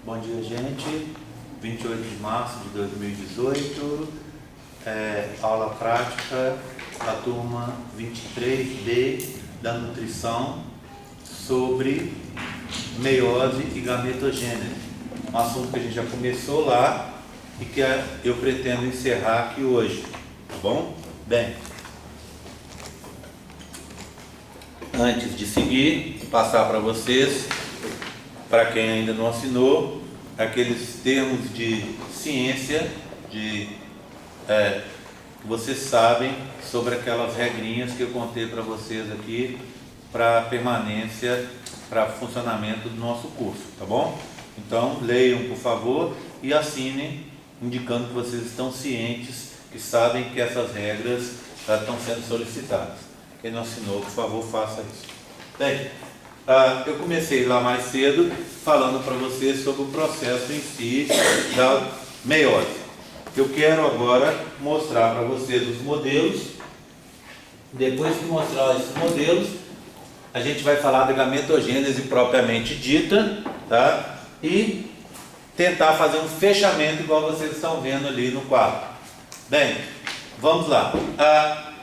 Bom dia, gente. 28 de março de 2018, aula prática da turma 23B da nutrição sobre meiose e gametogênese. Um assunto que a gente já começou lá e que eu pretendo encerrar aqui hoje, tá bom? Bem, antes de seguir, passar para vocês, para quem ainda não assinou, aqueles termos de ciência que vocês sabem sobre aquelas regrinhas que eu contei para vocês aqui para permanência, para funcionamento do nosso curso, tá bom? Então leiam, por favor, e assinem, indicando que vocês estão cientes, que sabem que essas regras já estão sendo solicitadas. Quem não assinou, por favor, faça isso. Bem, eu comecei lá mais cedo falando para vocês sobre o processo em si da meiose. Eu quero agora mostrar para vocês os modelos. Depois de mostrar esses modelos, a gente vai falar da gametogênese propriamente dita, tá? E tentar fazer um fechamento igual vocês estão vendo ali no quadro. Bem, vamos lá.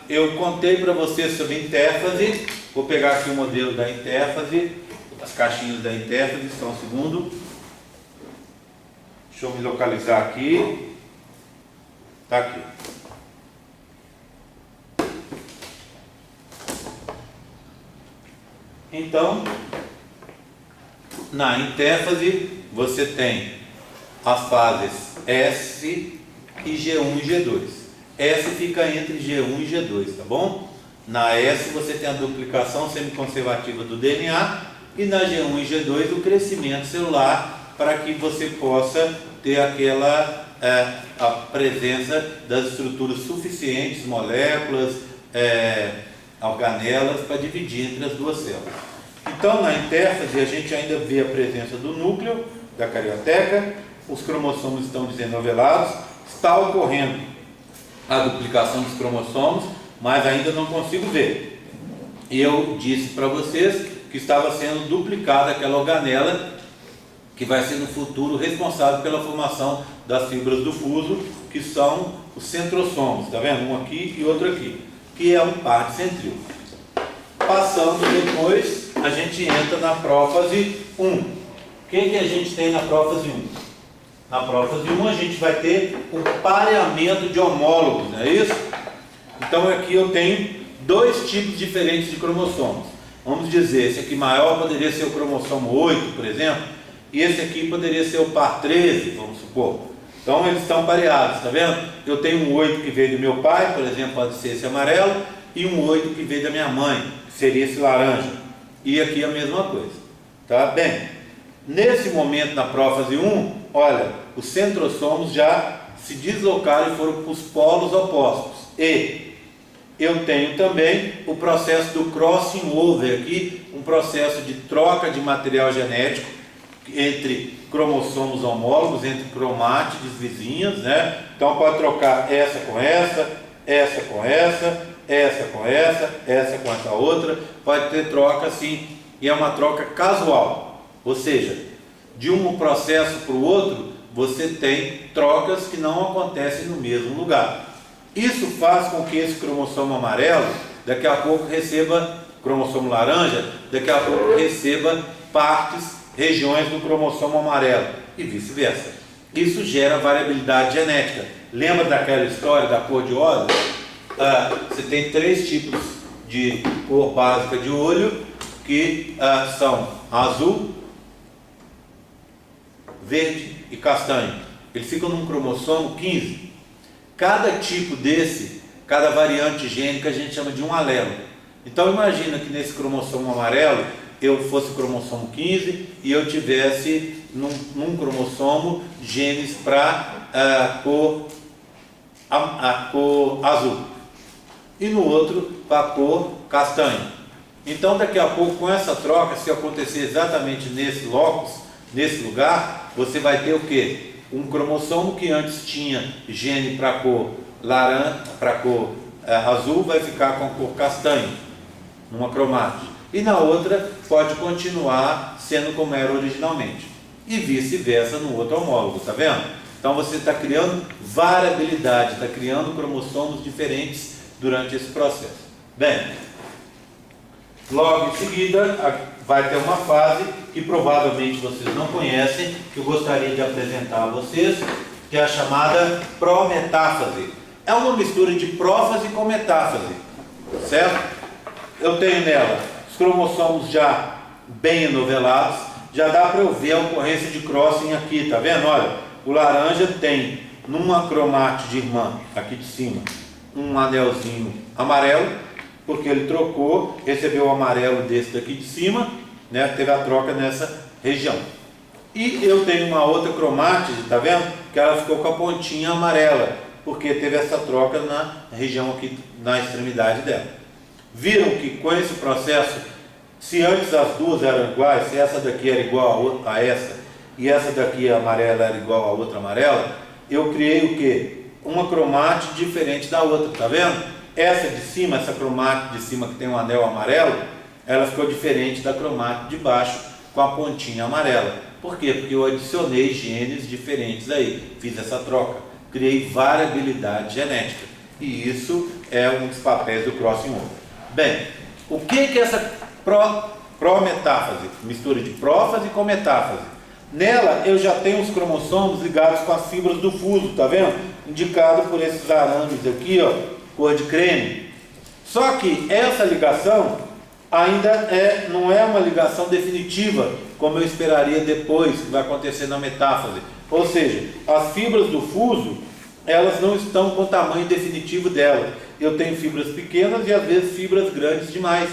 Eu contei para vocês sobre intérfase. Vou pegar aqui o modelo da intérfase, as caixinhas da intérfase, só um segundo. Deixa eu me localizar aqui. Está aqui. Então, na intérfase, você tem as fases S e G1 e G2. S fica entre G1 e G2, tá bom? Na S você tem a duplicação semiconservativa do DNA e na G1 e G2 o crescimento celular para que você possa ter aquela a presença das estruturas suficientes, moléculas, organelas para dividir entre as duas células. Então na intérfase a gente ainda vê a presença do núcleo da carioteca, os cromossomos estão desenovelados, está ocorrendo a duplicação dos cromossomos, mas ainda não consigo ver. E eu disse para vocês que estava sendo duplicada aquela organela que vai ser no futuro responsável pela formação das fibras do fuso, que são os centrossomos, tá vendo? Um aqui e outro aqui, que é um par de centríolo. Passando depois, a gente entra na prófase 1. O que a gente tem na prófase 1? Na prófase 1 a gente vai ter um pareamento de homólogos, não é isso? Então aqui eu tenho dois tipos diferentes de cromossomos. Vamos dizer, esse aqui maior poderia ser o cromossomo 8, por exemplo, e esse aqui poderia ser o par 13, vamos supor. Então eles estão pareados, tá vendo? Eu tenho um 8 que veio do meu pai, por exemplo, pode ser esse amarelo, e um 8 que veio da minha mãe, que seria esse laranja. E aqui a mesma coisa, tá? Bem, nesse momento na prófase 1, olha, os centrossomos já se deslocaram e foram para os polos opostos. E eu tenho também o processo do crossing over aqui, um processo de troca de material genético entre cromossomos homólogos, entre cromátides vizinhas, né? Então pode trocar essa com essa, essa com essa, essa com essa, essa com essa outra, pode ter troca assim, e é uma troca casual, ou seja, de um processo para o outro, você tem trocas que não acontecem no mesmo lugar. Isso faz com que esse cromossomo amarelo, daqui a pouco receba, cromossomo laranja, daqui a pouco receba partes, regiões do cromossomo amarelo e vice-versa. Isso gera variabilidade genética. Lembra daquela história da cor de olho? Você tem três tipos de cor básica de olho, que são azul, verde e castanho. Eles ficam num cromossomo 15. Cada tipo desse, cada variante gênica a gente chama de um alelo. Então imagina que nesse cromossomo amarelo eu fosse o cromossomo 15 e eu tivesse num cromossomo genes para a cor azul e no outro para a cor castanho. Então daqui a pouco, com essa troca, se acontecer exatamente nesse locus, nesse lugar, você vai ter o quê? Um cromossomo que antes tinha gene para a cor laranja, para a cor azul, vai ficar com a cor castanho, numa cromátide. E na outra pode continuar sendo como era originalmente. e vice-versa no outro homólogo, tá vendo? Então você está criando variabilidade, está criando cromossomos diferentes durante esse processo. Bem, logo em seguida vai ter uma fase que provavelmente vocês não conhecem, que eu gostaria de apresentar a vocês, que é a chamada prometáfase. É uma mistura de prófase com metáfase, certo? Eu tenho nela os cromossomos já bem enovelados, já dá para eu ver a ocorrência de crossing aqui, tá vendo? Olha, o laranja tem numa cromate de irmã, aqui de cima, um anelzinho amarelo, porque ele trocou, recebeu o amarelo desse daqui de cima, né? Teve a troca nessa região. E eu tenho uma outra cromátide, tá vendo? Que ela ficou com a pontinha amarela, porque teve essa troca na região aqui, na extremidade dela. Viram que com esse processo, se antes as duas eram iguais, se essa daqui era igual a essa, e essa daqui amarela era igual a outra amarela, eu criei o quê? Uma cromátide diferente da outra, tá vendo? Essa de cima, essa cromátide de cima que tem um anel amarelo, ela ficou diferente da cromátide de baixo com a pontinha amarela. Por quê? Porque eu adicionei genes diferentes aí, fiz essa troca, criei variabilidade genética. E isso é um dos papéis do crossing over. Bem, o que é essa prometáfase? Mistura de prófase com metáfase. Nela eu já tenho os cromossomos ligados com as fibras do fuso, tá vendo? Indicado por esses arames aqui, ó, cor de creme. Só que essa ligação ainda não é uma ligação definitiva, como eu esperaria depois que vai acontecer na metáfase. Ou seja, as fibras do fuso, elas não estão com o tamanho definitivo delas. Eu tenho fibras pequenas e às vezes fibras grandes demais.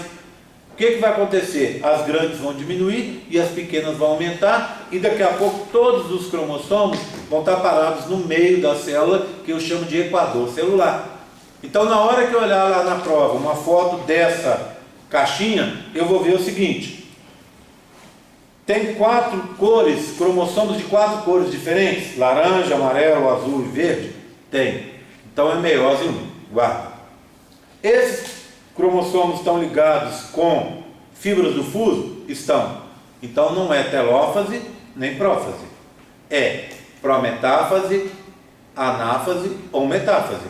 O que vai acontecer? As grandes vão diminuir e as pequenas vão aumentar, e daqui a pouco todos os cromossomos vão estar parados no meio da célula, que eu chamo de equador celular. Então, na hora que eu olhar lá na prova uma foto dessa caixinha, eu vou ver o seguinte: tem 4 cores, cromossomos de 4 cores diferentes, laranja, amarelo, azul e verde? Tem. Então é meiose 1, guarda. Esses cromossomos estão ligados com fibras do fuso? Estão. Então não é telófase nem prófase. É prometáfase, anáfase ou metáfase.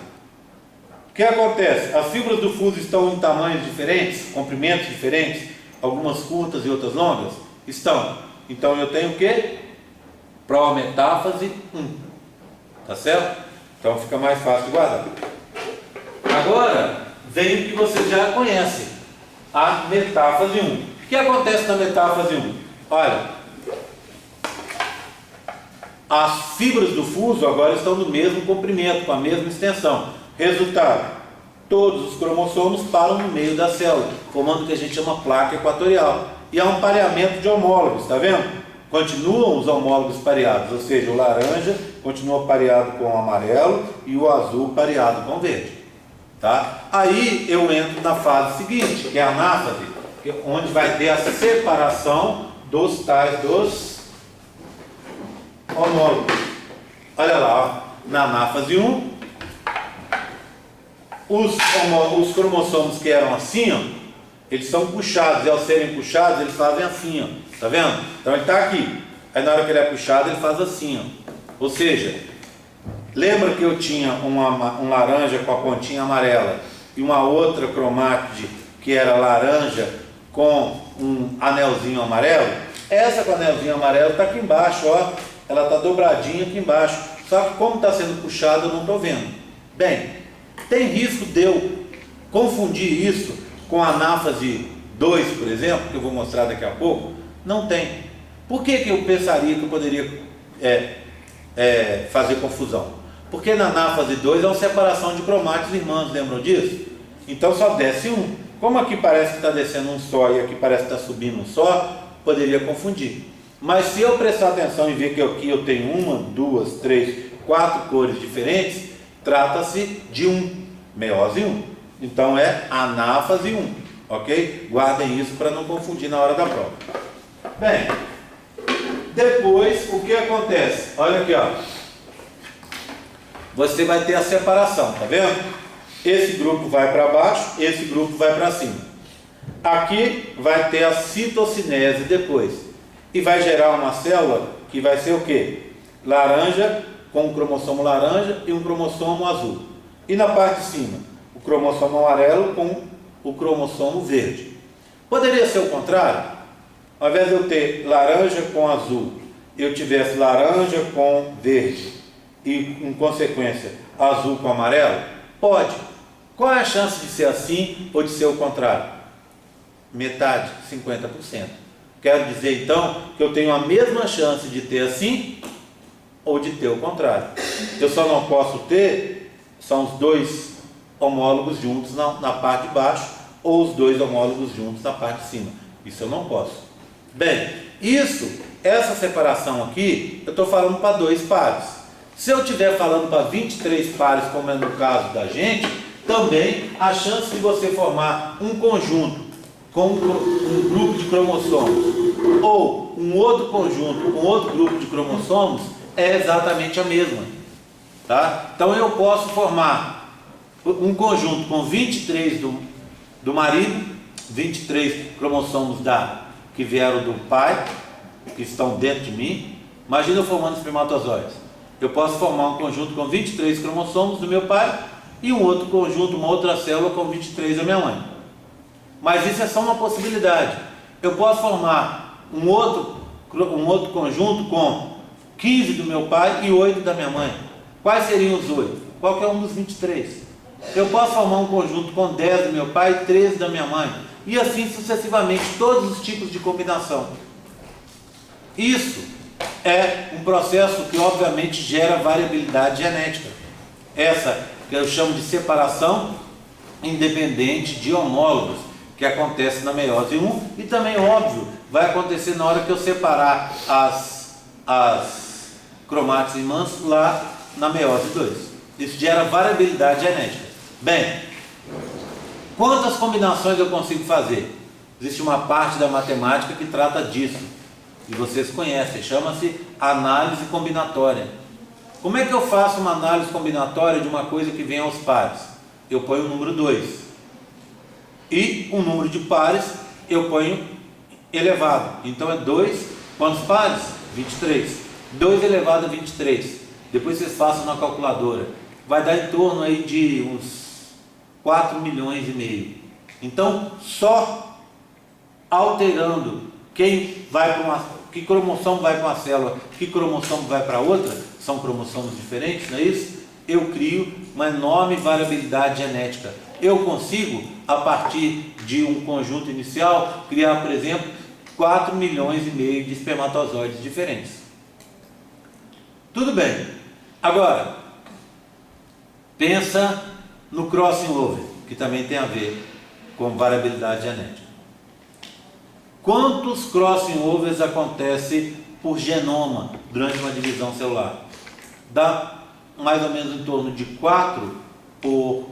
O que acontece? As fibras do fuso estão em tamanhos diferentes, comprimentos diferentes, algumas curtas e outras longas? Estão. Então eu tenho o que? Prometáfase 1. Tá certo? Então fica mais fácil de guardar. Agora vem o que você já conhece, a metáfase 1. O que acontece na metáfase 1? Olha, as fibras do fuso agora estão no mesmo comprimento, com a mesma extensão. Resultado, todos os cromossomos param no meio da célula, formando o que a gente chama placa equatorial. E há um pareamento de homólogos, está vendo? Continuam os homólogos pareados, ou seja, o laranja continua pareado com o amarelo e o azul pareado com o verde. Tá? Aí eu entro na fase seguinte, que é a anáfase, onde vai ter a separação dos tais dos homólogos. Olha lá, ó, na anáfase 1, os cromossomos que eram assim, ó, eles são puxados, e ao serem puxados, eles fazem assim, ó, tá vendo? Então ele está aqui, aí na hora que ele é puxado, ele faz assim, ó. Ou seja, lembra que eu tinha um laranja com a pontinha amarela e uma outra cromátide que era laranja com um anelzinho amarelo? Essa com anelzinho amarelo está aqui embaixo, ó, ela está dobradinha aqui embaixo, só que como está sendo puxado eu não estou vendo. Bem, tem risco de eu confundir isso com a anáfase 2, por exemplo, que eu vou mostrar daqui a pouco? Não tem. Por que eu pensaria que eu poderia fazer confusão? Porque na anáfase 2 é uma separação de cromátides irmãs, lembram disso? Então só desce um. Como aqui parece que está descendo um só e aqui parece que está subindo um só, poderia confundir. Mas se eu prestar atenção e ver que aqui eu tenho 1, 2, 3, 4 cores diferentes, trata-se de meiose 1. Então é anáfase 1, ok? Guardem isso para não confundir na hora da prova. Bem, depois o que acontece? Olha aqui, ó. Você vai ter a separação, tá vendo? Esse grupo vai para baixo, esse grupo vai para cima. Aqui vai ter a citocinese depois. e vai gerar uma célula que vai ser o quê? Laranja com um cromossomo laranja e um cromossomo azul. E na parte de cima, o cromossomo amarelo com o cromossomo verde. Poderia ser o contrário? Ao invés de eu ter laranja com azul, eu tivesse laranja com verde e, em consequência, azul com amarelo? Pode. Qual é a chance de ser assim ou de ser o contrário? Metade, 50%. Quero dizer, então, que eu tenho a mesma chance de ter assim ou de ter o contrário. Eu só não posso ter, são os dois homólogos juntos na parte de baixo ou os dois homólogos juntos na parte de cima. Isso eu não posso. Bem, essa separação aqui, eu estou falando para 2 pares. Se eu estiver falando para 23 pares, como é no caso da gente, também a chance de você formar um conjunto com um grupo de cromossomos ou um outro conjunto com outro grupo de cromossomos é exatamente a mesma. Tá? Então eu posso formar um conjunto com 23 do marido, 23 cromossomos que vieram do pai, que estão dentro de mim. Imagina eu formando espermatozoides. Eu posso formar um conjunto com 23 cromossomos do meu pai e um outro conjunto, uma outra célula com 23 da minha mãe. Mas isso é só uma possibilidade. Eu posso formar um outro conjunto com 15 do meu pai e 8 da minha mãe. Quais seriam os 8? Qualquer um dos 23. Eu posso formar um conjunto com 10 do meu pai e 13 da minha mãe. E assim sucessivamente, todos os tipos de combinação. Isso é um processo que obviamente gera variabilidade genética. Essa que eu chamo de separação independente de homólogos, que acontece na meiose 1 e também, óbvio, vai acontecer na hora que eu separar as cromátides irmãs lá na meiose 2. Isso gera variabilidade genética. Bem, quantas combinações eu consigo fazer? Existe uma parte da matemática que trata disso, e vocês conhecem, chama-se análise combinatória. Como é que eu faço uma análise combinatória de uma coisa que vem aos pares? Eu ponho o número 2. E o número de pares eu ponho elevado. Então é 2, quantos pares? 23. 2 elevado a 23. Depois vocês façam na calculadora. Vai dar em torno aí de uns 4 milhões e meio. Então, só alterando que cromossomo vai para uma célula, que cromossomo vai para outra, são cromossomos diferentes, não é isso? Eu crio uma enorme variabilidade genética. Eu consigo, a partir de um conjunto inicial, criar, por exemplo, 4 milhões e meio de espermatozoides diferentes. Tudo bem. Agora, pensa no crossing over, que também tem a ver com variabilidade genética. Quantos crossing overs acontecem por genoma durante uma divisão celular? Dá mais ou menos em torno de 4 por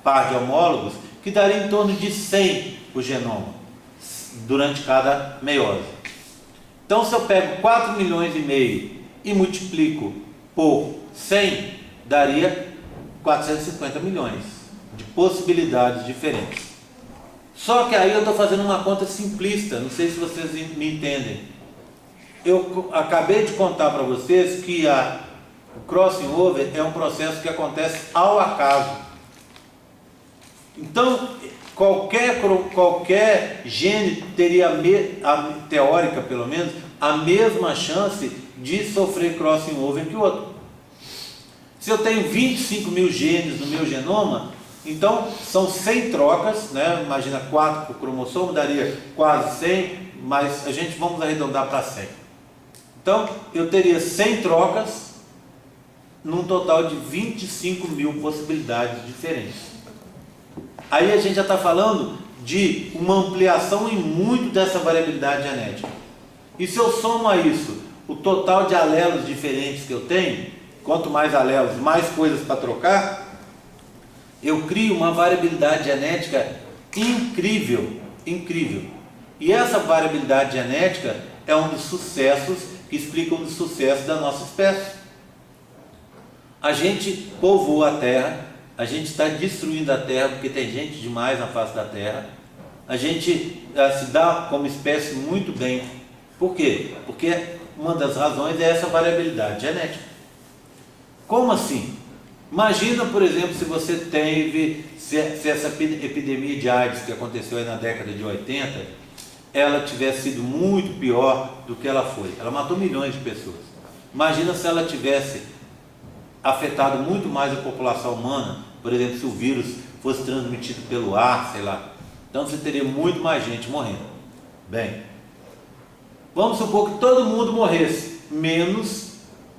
par de homólogos, que daria em torno de 100 por genoma durante cada meiose. Então, se eu pego 4 milhões e meio e multiplico por 100, daria 450 milhões de possibilidades diferentes. Só que aí eu estou fazendo uma conta simplista, não sei se vocês me entendem. Eu acabei de contar para vocês que o crossing over é um processo que acontece ao acaso. Então, qualquer gene teria, teórica pelo menos, a mesma chance de sofrer crossing over que o outro. Se eu tenho 25 mil genes no meu genoma, então são 100 trocas, né? Imagina 4 por cromossomo, daria quase 100, mas vamos arredondar para 100. Então, eu teria 100 trocas, num total de 25 mil possibilidades diferentes. Aí a gente já está falando de uma ampliação em muito dessa variabilidade genética. E se eu somo a isso o total de alelos diferentes que eu tenho, quanto mais alelos, mais coisas para trocar, eu crio uma variabilidade genética incrível, incrível. E essa variabilidade genética é um dos sucessos que explicam um dos sucessos da nossa espécie. A gente povoa a Terra, a gente está destruindo a Terra porque tem gente demais na face da Terra. A gente se dá como espécie muito bem Por quê? Porque uma das razões é essa variabilidade genética. Como assim? Imagina, por exemplo, se você teve, se essa epidemia de AIDS que aconteceu aí na década de 80, ela tivesse sido muito pior do que ela foi. Ela matou milhões de pessoas. Imagina se ela tivesse afetado muito mais a população humana, por exemplo, se o vírus fosse transmitido pelo ar, sei lá. Então você teria muito mais gente morrendo. Bem, vamos supor que todo mundo morresse, menos,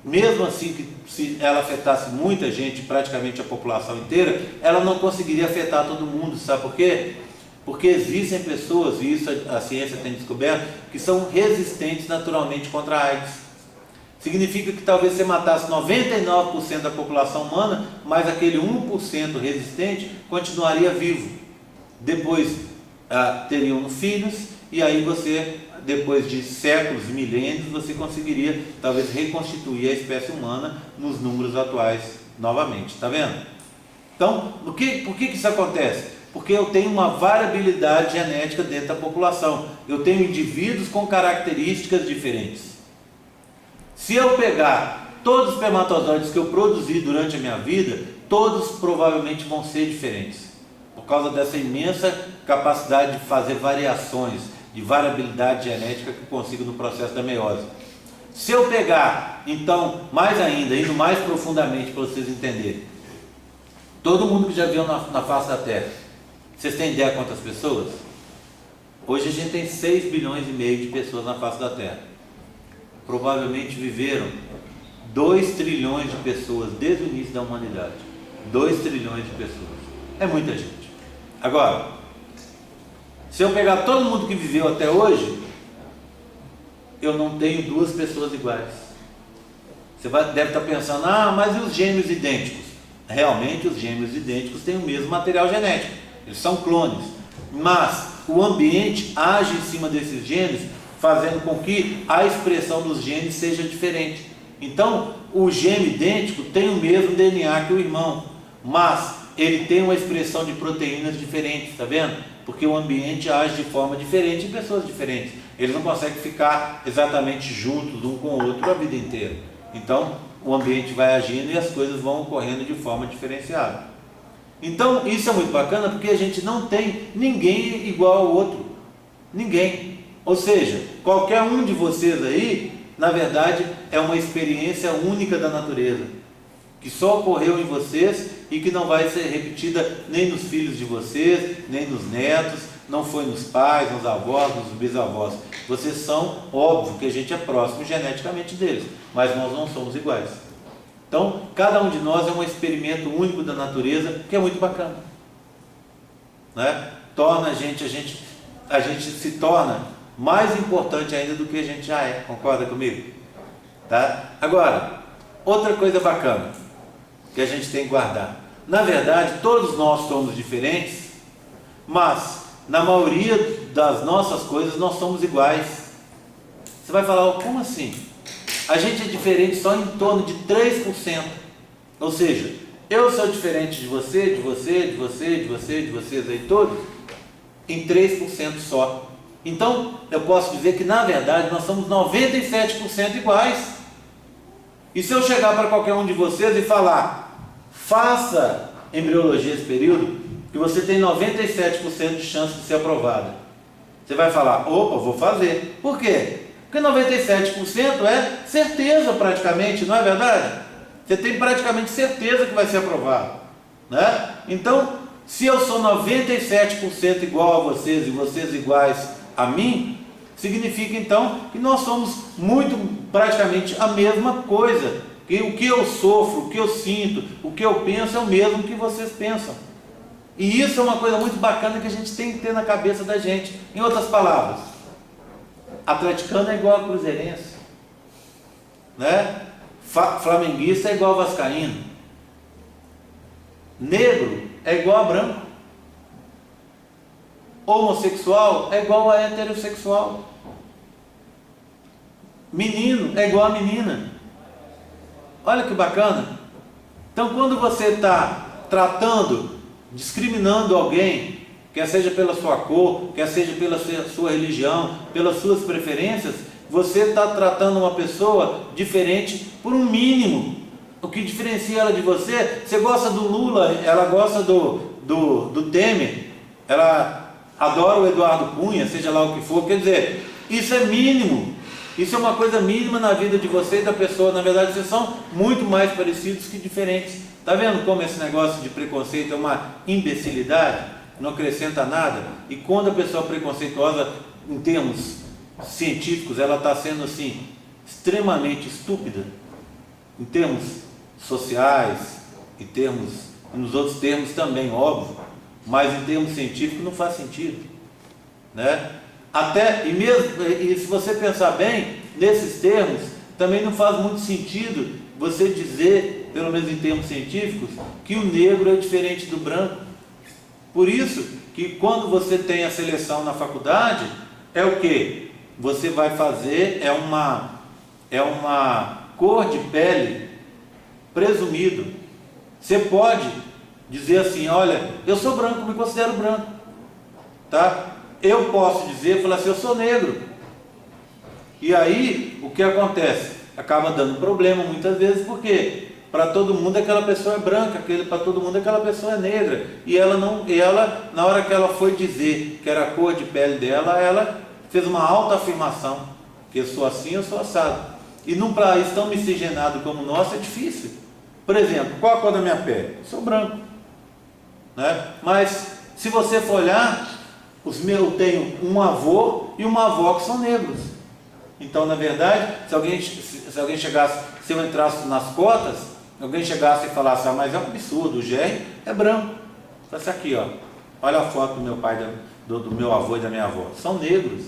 mesmo assim que se ela afetasse muita gente, praticamente a população inteira, ela não conseguiria afetar todo mundo, sabe por quê? Porque existem pessoas, e isso a ciência tem descoberto, que são resistentes naturalmente contra a AIDS. Significa que talvez você matasse 99% da população humana, mas aquele 1% resistente continuaria vivo. Depois teriam filhos, e aí você, depois de séculos, milênios, você conseguiria talvez reconstituir a espécie humana nos números atuais novamente. Está vendo? Então, por que isso acontece? Porque eu tenho uma variabilidade genética dentro da população. Eu tenho indivíduos com características diferentes. Se eu pegar todos os espermatozoides que eu produzi durante a minha vida, todos provavelmente vão ser diferentes, por causa dessa imensa capacidade de fazer variações, de variabilidade genética que eu consigo no processo da meiose. Se eu pegar, então, mais ainda, indo mais profundamente para vocês entenderem, todo mundo que já viu na face da Terra, vocês têm ideia quantas pessoas? Hoje a gente tem 6 bilhões e meio de pessoas na face da Terra. Provavelmente viveram 2 trilhões de pessoas desde o início da humanidade. 2 trilhões de pessoas. É muita gente. Agora, se eu pegar todo mundo que viveu até hoje, eu não tenho 2 pessoas iguais. Você deve estar pensando, mas e os gêmeos idênticos? Realmente os gêmeos idênticos têm o mesmo material genético. Eles são clones. Mas o ambiente age em cima desses genes, fazendo com que a expressão dos genes seja diferente. Então, o gêmeo idêntico tem o mesmo DNA que o irmão, mas ele tem uma expressão de proteínas diferentes, está vendo? Porque o ambiente age de forma diferente em pessoas diferentes. Eles não conseguem ficar exatamente juntos um com o outro a vida inteira. Então, o ambiente vai agindo e as coisas vão ocorrendo de forma diferenciada. Então, isso é muito bacana porque a gente não tem ninguém igual ao outro. Ninguém. Ou seja, qualquer um de vocês aí, na verdade, é uma experiência única da natureza, que só ocorreu em vocês e que não vai ser repetida nem nos filhos de vocês, nem nos netos, não foi nos pais, nos avós, nos bisavós. Vocês são, óbvio que a gente é próximo geneticamente deles, mas nós não somos iguais. Então, cada um de nós é um experimento único da natureza, que é muito bacana, né? Torna a gente se torna mais importante ainda do que a gente já é. Concorda comigo? Tá? Agora, outra coisa bacana que a gente tem que guardar. Na verdade, todos nós somos diferentes, mas na maioria das nossas coisas nós somos iguais. Você vai falar, como assim? A gente é diferente só em torno de 3%. Ou seja, eu sou diferente de você, de você, de você, de você, de vocês aí todos, em 3% só. Então, eu posso dizer que, na verdade, nós somos 97% iguais. E se eu chegar para qualquer um de vocês e falar, faça embriologia esse período, que você tem 97% de chance de ser aprovado, você vai falar, opa, vou fazer. Por quê? Porque 97% é certeza praticamente, não é verdade? Você tem praticamente certeza que vai ser aprovado, né? Então, se eu sou 97% igual a vocês e vocês iguais a mim, significa então que nós somos praticamente a mesma coisa, que o que eu sofro, o que eu sinto, o que eu penso é o mesmo que vocês pensam. E isso é uma coisa muito bacana que a gente tem que ter na cabeça da gente. Em outras palavras, atleticano é igual a cruzeirense, né? Flamenguista é igual a vascaíno, negro é igual a branco, homossexual é igual a heterossexual, menino é igual a menina. Olha que bacana. Então, quando você está discriminando alguém, quer seja pela sua cor, quer seja pela sua religião, pelas suas preferências, Você está tratando uma pessoa diferente por um mínimo. O que diferencia ela de você, você gosta do Lula, ela gosta do Temer, ela adora o Eduardo Cunha, seja lá o que for, quer dizer, isso é mínimo, isso é uma coisa mínima na vida de você e da pessoa. Na verdade, vocês são muito mais parecidos que diferentes. Está vendo como esse negócio de preconceito é uma imbecilidade, não acrescenta nada? E quando a pessoa é preconceituosa, em termos científicos, ela está sendo assim, extremamente estúpida, em termos sociais, em termos, nos outros termos também, óbvio, mas em termos científicos não faz sentido, né? Até, e se você pensar bem, nesses termos, também não faz muito sentido você dizer, pelo menos em termos científicos, que o negro é diferente do branco. Por isso que quando você tem a seleção na faculdade, é o que? Você vai fazer, é uma cor de pele presumido. Você pode dizer assim, olha, eu sou branco, me considero branco, tá? Eu posso dizer, falar assim, eu sou negro. E aí, o que acontece? Acaba dando problema muitas vezes, porque para todo mundo aquela pessoa é branca, para todo mundo aquela pessoa é negra. E ela, na hora que ela foi dizer que era a cor de pele dela, ela fez uma autoafirmação, que eu sou assim, eu sou assado. E num país tão miscigenado como o nosso é difícil. Por exemplo, qual a cor da minha pele? Eu sou branco, né? Mas se você for olhar, eu tenho um avô e uma avó que são negros. Então, na verdade, se alguém chegasse, se eu entrasse nas cotas, alguém chegasse e falasse, mas é um absurdo, o Jerry é branco. Falasse aqui, ó, olha a foto do meu pai, do meu avô e da minha avó, são negros,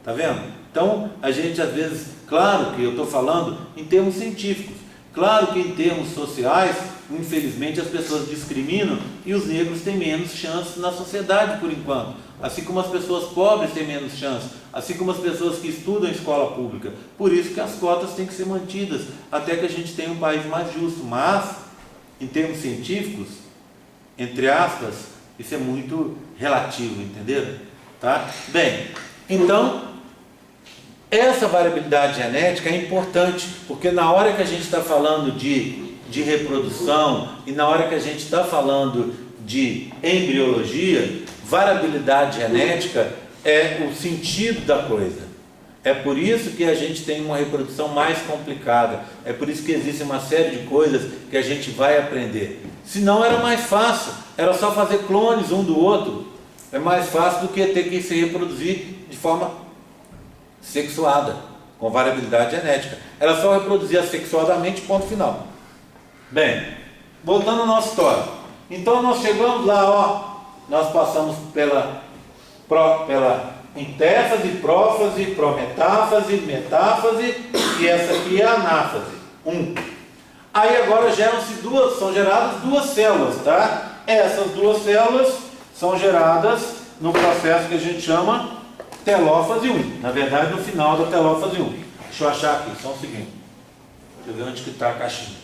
tá vendo? Então, a gente às vezes, claro que eu estou falando em termos científicos, claro que em termos sociais, infelizmente as pessoas discriminam e os negros têm menos chance na sociedade por enquanto, assim como as pessoas pobres têm menos chance, assim como as pessoas que estudam em escola pública. Por isso que as cotas têm que ser mantidas, até que a gente tenha um país mais justo. Mas, em termos científicos, entre aspas, isso é muito relativo, entenderam? Tá? Bem, então, essa variabilidade genética é importante, porque na hora que a gente está falando de reprodução e na hora que a gente está falando de embriologia, variabilidade genética é o sentido da coisa. É por isso que a gente tem uma reprodução mais complicada, é por isso que existe uma série de coisas que a gente vai aprender. Senão era mais fácil, era só fazer clones um do outro, é mais fácil do que ter que se reproduzir de forma sexuada, com variabilidade genética. Era só reproduzir assexuadamente, ponto final. Bem, voltando à nossa história. Então nós chegamos lá, ó, nós passamos pela intéfase, prófase, prometáfase, metáfase, e essa aqui é a anáfase. Aí agora são geradas duas células, tá? Essas duas células são geradas no processo que a gente chama telófase 1, na verdade no final da telófase 1. Deixa eu achar aqui, só um segundo. Deixa eu ver onde que está a caixinha.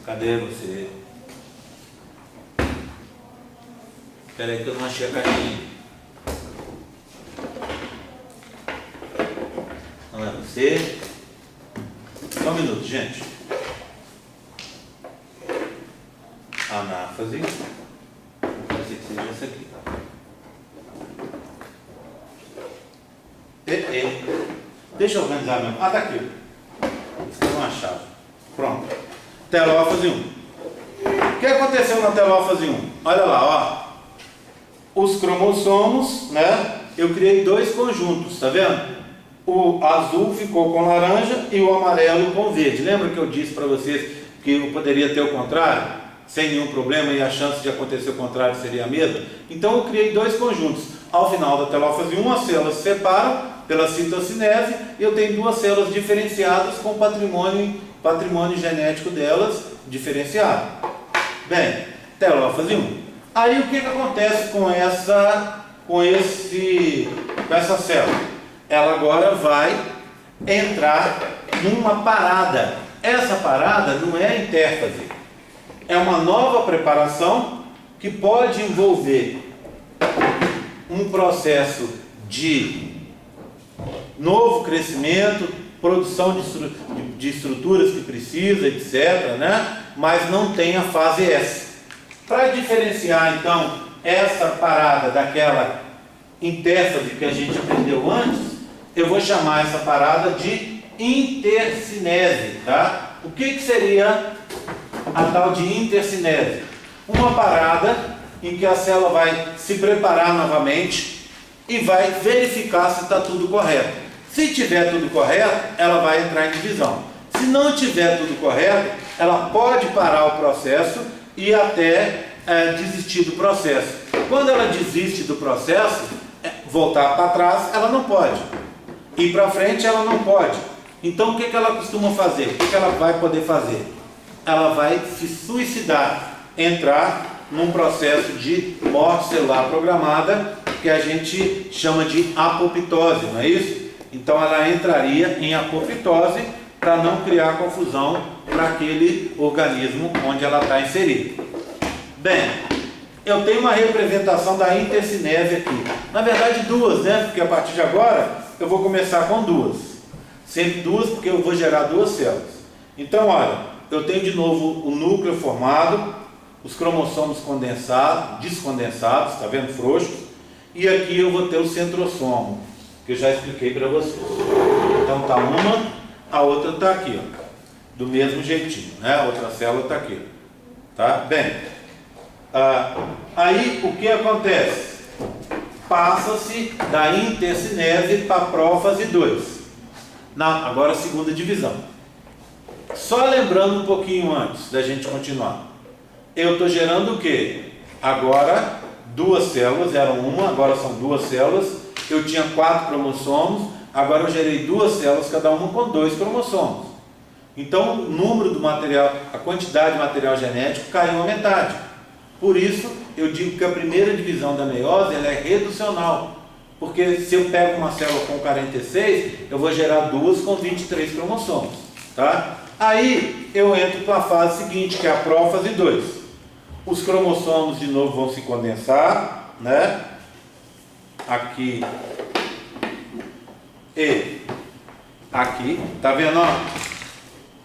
Cadê você? Espera aí que eu não achei a caixinha. Não é você? Só um minuto, gente. Anáfase. Que seja essa aqui. Deixa eu organizar mesmo. Ah, tá aqui. Escrevi uma chave. Pronto. Telófase 1. O que aconteceu na telófase 1? Olha lá, ó. Os cromossomos, né? Eu criei dois conjuntos, tá vendo? O azul ficou com laranja e o amarelo com verde. Lembra que eu disse para vocês que eu poderia ter o contrário? Sem nenhum problema, e a chance de acontecer o contrário seria a mesma. Então eu criei dois conjuntos. Ao final da telófase 1, as células se separam pela citocinese e eu tenho duas células diferenciadas com patrimônio genético delas diferenciado. Bem, telófase 1. Aí o que acontece com essa célula? Ela agora vai entrar numa parada. Essa parada não é a intérfase. É uma nova preparação que pode envolver um processo de novo crescimento, produção de estruturas que precisa, etc., né? Mas não tem a fase S. Para diferenciar, então, essa parada daquela intérfase que a gente aprendeu antes, eu vou chamar essa parada de intercinese, tá? O que seria a tal de intercinese? Uma parada em que a célula vai se preparar novamente e vai verificar se está tudo correto. Se tiver tudo correto, ela vai entrar em divisão. Se não tiver tudo correto, ela pode parar o processo e até desistir do processo. Quando ela desiste do processo, voltar para trás, ela não pode. Ir para frente, ela não pode. Então, o que ela costuma fazer? O que ela vai poder fazer? Ela vai se suicidar, entrar num processo de morte celular programada, que a gente chama de apoptose, não é isso? Então, ela entraria em apoptose para não criar confusão para aquele organismo onde ela está inserida. Bem, eu tenho uma representação da intercinese aqui. Na verdade, duas, né? Porque a partir de agora eu vou começar com duas. Sempre duas, porque eu vou gerar duas células. Então, olha, eu tenho de novo o núcleo formado, os cromossomos descondensados, está vendo? Frouxos. E aqui eu vou ter o centrosomo, que eu já expliquei para vocês. Então tá uma, a outra está aqui, ó, do mesmo jeitinho, né? A outra célula está aqui, tá? Bem, aí o que acontece? Passa-se da intercinese para a prófase 2. Agora a segunda divisão. Só lembrando um pouquinho antes da gente continuar. Eu estou gerando o quê? Agora duas células, eram uma, agora são duas células. Eu tinha 4 cromossomos, agora eu gerei duas células, cada uma com 2 cromossomos. Então o número do material, a quantidade de material genético caiu a metade. Por isso eu digo que a primeira divisão da meiose ela é reducional. Porque se eu pego uma célula com 46, eu vou gerar duas com 23 cromossomos. Tá? Aí eu entro para a fase seguinte, que é a prófase 2. Os cromossomos de novo vão se condensar, né? Aqui e aqui, tá vendo? Ó?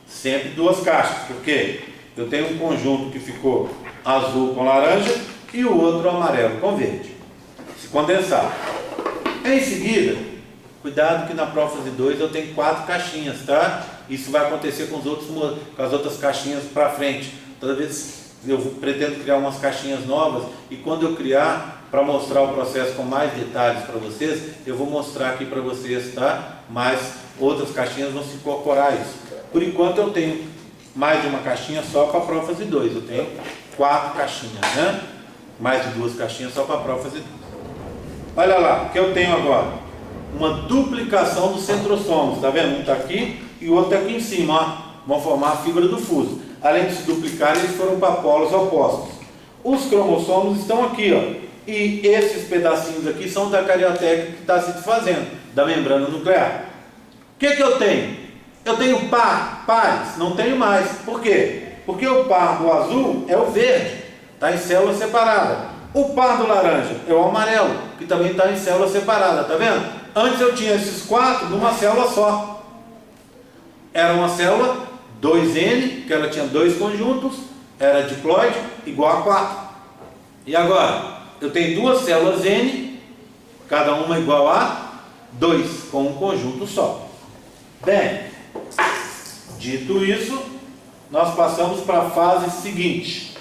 Sempre duas caixas, porque eu tenho um conjunto que ficou azul com laranja e o outro amarelo com verde. Se condensar. Em seguida, cuidado que na prófase 2 eu tenho 4 caixinhas, tá? Isso vai acontecer com as outras caixinhas para frente. Toda vez eu pretendo criar umas caixinhas novas e quando eu criar, para mostrar o processo com mais detalhes para vocês, eu vou mostrar aqui para vocês, tá? Mas outras caixinhas vão se incorporar a isso. Por enquanto eu tenho mais de uma caixinha só para a prófase 2. Eu tenho 4 caixinhas, né? Mais de 2 caixinhas só para a prófase 2. Olha lá, o que eu tenho agora? Uma duplicação dos centrossomos, tá vendo? Um está aqui e o outro está aqui em cima, ó. Vão formar a fibra do fuso. Além de se duplicar, eles foram para polos opostos. Os cromossomos estão aqui, ó. E esses pedacinhos aqui são da carioteca que está se desfazendo, da membrana nuclear. O que eu tenho? Eu tenho pares? Não tenho mais. Por quê? Porque o par do azul é o verde, está em célula separada. O par do laranja é o amarelo, que também está em célula separada, tá vendo? Antes eu tinha esses 4 numa célula só. Era uma célula 2N, que ela tinha 2 conjuntos, era diploide, igual a 4. E agora? Eu tenho 2 células N, cada uma igual a 2, com um conjunto só. Bem, dito isso, nós passamos para a fase seguinte.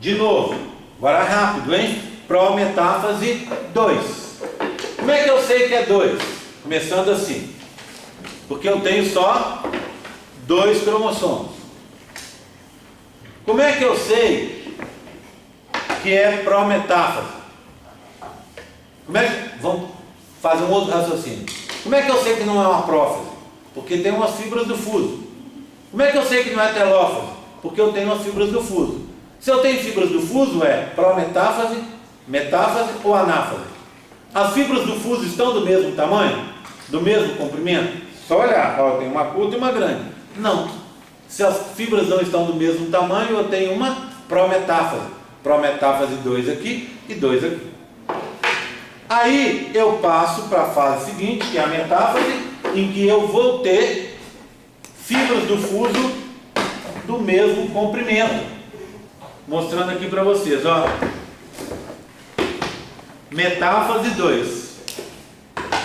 De novo, agora rápido, hein? Prometáfase 2. Como é que eu sei que é 2? Começando assim. Porque eu tenho só 2 cromossomos. Como é que eu sei que é prometáfase? Vamos fazer um outro raciocínio. Como é que eu sei que não é uma prófase? Porque tem umas fibras do fuso. Como é que eu sei que não é telófase? Porque eu tenho umas fibras do fuso. Se eu tenho fibras do fuso, é prometáfase, metáfase ou anáfase? As fibras do fuso estão do mesmo tamanho? Do mesmo comprimento? Só olhar, ó, tem uma curta e uma grande. Não. Se as fibras não estão do mesmo tamanho, eu tenho uma prometáfase. Prometáfase 2 aqui e 2 aqui. Aí eu passo para a fase seguinte, que é a metáfase, em que eu vou ter fibras do fuso do mesmo comprimento. Mostrando aqui para vocês, ó. Metáfase 2.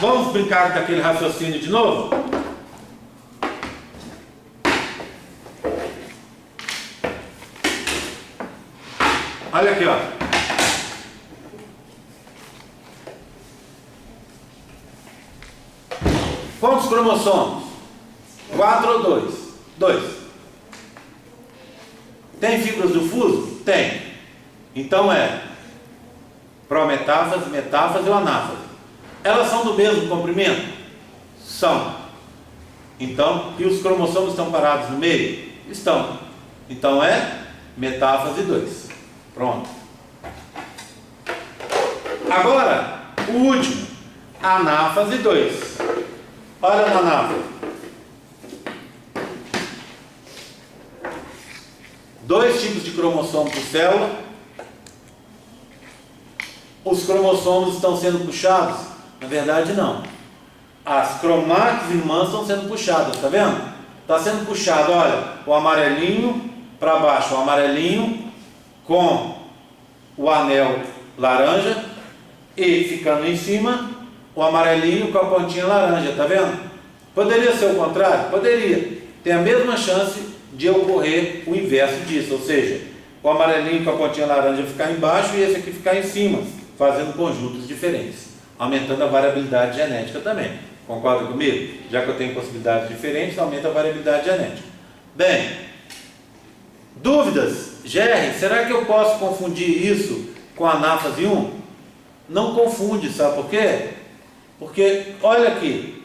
Vamos brincar com aquele raciocínio de novo? Olha aqui, ó. Quantos cromossomos? 4 ou 2? 2. Tem fibras do fuso? Tem. Então é prometáfase, metáfase ou anáfase. Elas são do mesmo comprimento? São. Então, e os cromossomos estão parados no meio? Estão. Então é metáfase 2. Pronto. Agora, o último, anáfase 2. Olha na anáfase. 2 tipos de cromossomo por célula. Os cromossomos estão sendo puxados? Na verdade, não. As cromátides irmãs estão sendo puxadas, tá vendo? Está sendo puxado, olha, o amarelinho para baixo, o amarelinho com o anel laranja e ficando em cima o amarelinho com a pontinha laranja, tá vendo? Poderia ser o contrário? Poderia. Tem a mesma chance de ocorrer o inverso disso, ou seja, o amarelinho com a pontinha laranja ficar embaixo e esse aqui ficar em cima, fazendo conjuntos diferentes, aumentando a variabilidade genética também. Concorda comigo? Já que eu tenho possibilidades diferentes, aumenta a variabilidade genética. Bem, dúvidas? Gerry, será que eu posso confundir isso com a anáfase 1? Não confunde, sabe por quê? Porque, olha aqui,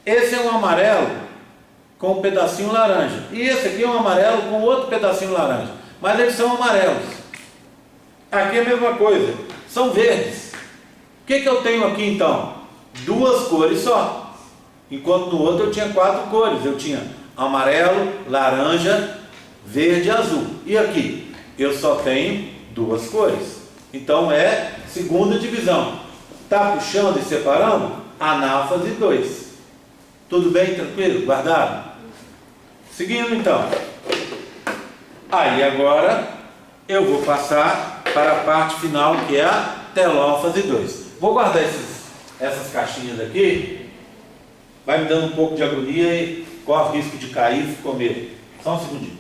esse é um amarelo com um pedacinho laranja, e esse aqui é um amarelo com outro pedacinho laranja, mas eles são amarelos. Aqui é a mesma coisa, são verdes. O que eu tenho aqui então? 2 cores só, enquanto no outro eu tinha 4 cores. Eu tinha amarelo, laranja, verde e azul. E aqui eu só tenho 2 cores. Então é segunda divisão. Está puxando e separando? Anáfase 2. Tudo bem? Tranquilo? Guardado? Seguindo então. Aí agora eu vou passar para a parte final, que é a telófase 2. Vou guardar essas caixinhas aqui. Vai me dando um pouco de agonia e corre o risco de cair e comer. Só um segundinho.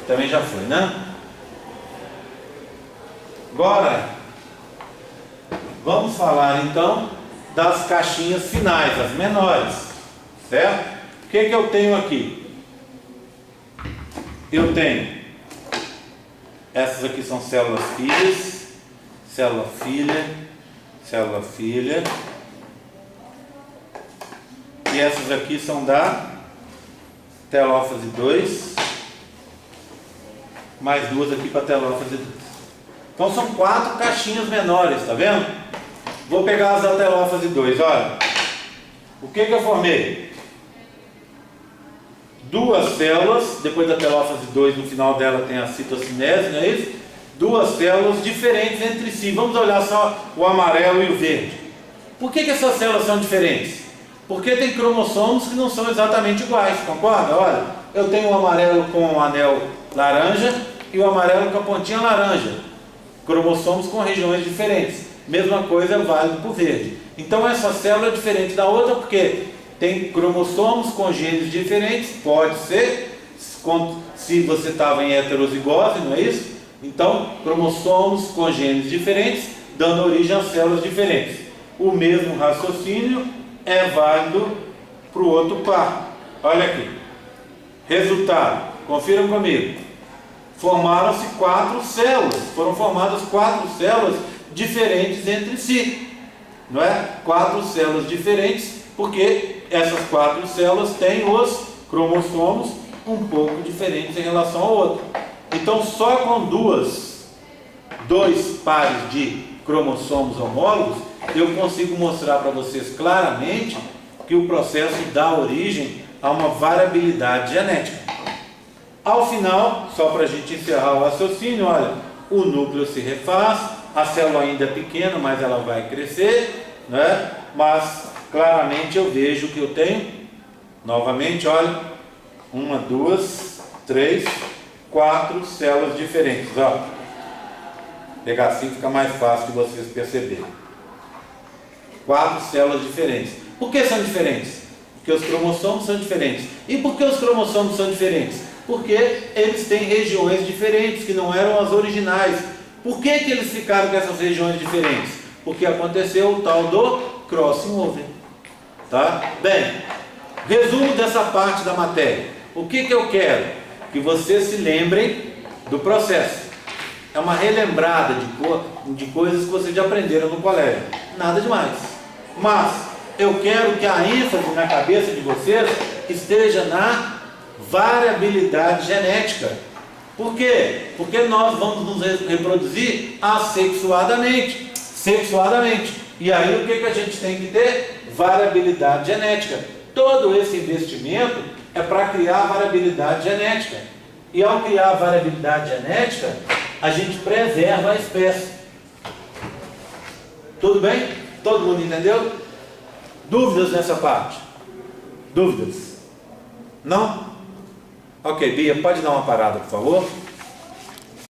Também já foi, né? Agora, vamos falar então das caixinhas finais, as menores, certo? O que eu tenho aqui? Eu tenho, essas aqui são células filhas, célula filha, célula filha, e essas aqui são da telófase 2, mais 2 aqui para a telófase 2. Então são 4 caixinhas menores, tá vendo? Vou pegar as da telófase 2, olha. O que eu formei? 2 células, depois da telófase 2, no final dela tem a citocinese, não é isso? 2 células diferentes entre si. Vamos olhar só o amarelo e o verde. Por que essas células são diferentes? Porque tem cromossomos que não são exatamente iguais, concorda? Olha, eu tenho o amarelo com o anel laranja e o amarelo com a pontinha laranja. Cromossomos com regiões diferentes. Mesma coisa é válido para o verde. Então essa célula é diferente da outra porque tem cromossomos com genes diferentes. Pode ser, se você estava em heterozigose, não é isso? Então, cromossomos com genes diferentes, dando origem a células diferentes. O mesmo raciocínio é válido para o outro par. Olha aqui. Resultado. Confiram comigo. Formaram-se 4 células. Foram formadas 4 células diferentes entre si. Não é? 4 células diferentes, porque essas 4 células têm os cromossomos um pouco diferentes em relação ao outro. Então, só com 2 pares de cromossomos homólogos, eu consigo mostrar para vocês claramente que o processo dá origem a uma variabilidade genética. Ao final, só para a gente encerrar o raciocínio, olha, o núcleo se refaz, a célula ainda é pequena, mas ela vai crescer, né? Mas claramente eu vejo que eu tenho, novamente, olha, 1, 2, 3, 4 células diferentes, ó. Pegar assim fica mais fácil de vocês perceberem. 4 células diferentes. Por que são diferentes? Porque os cromossomos são diferentes. E por que os cromossomos são diferentes? Porque eles têm regiões diferentes, que não eram as originais. Por que eles ficaram com essas regiões diferentes? Porque aconteceu o tal do crossing over. Tá? Bem, resumo dessa parte da matéria. O que eu quero? Que vocês se lembrem do processo. É uma relembrada de coisas que vocês já aprenderam no colégio. Nada demais. Mas eu quero que a ênfase na cabeça de vocês esteja na variabilidade genética. Por quê? Porque nós vamos nos reproduzir assexuadamente. Sexuadamente. E aí o que a gente tem que ter? Variabilidade genética. Todo esse investimento é para criar variabilidade genética. E ao criar variabilidade genética, a gente preserva a espécie. Tudo bem? Todo mundo entendeu? Dúvidas nessa parte? Dúvidas? Não? Ok, Bia, pode dar uma parada, por favor?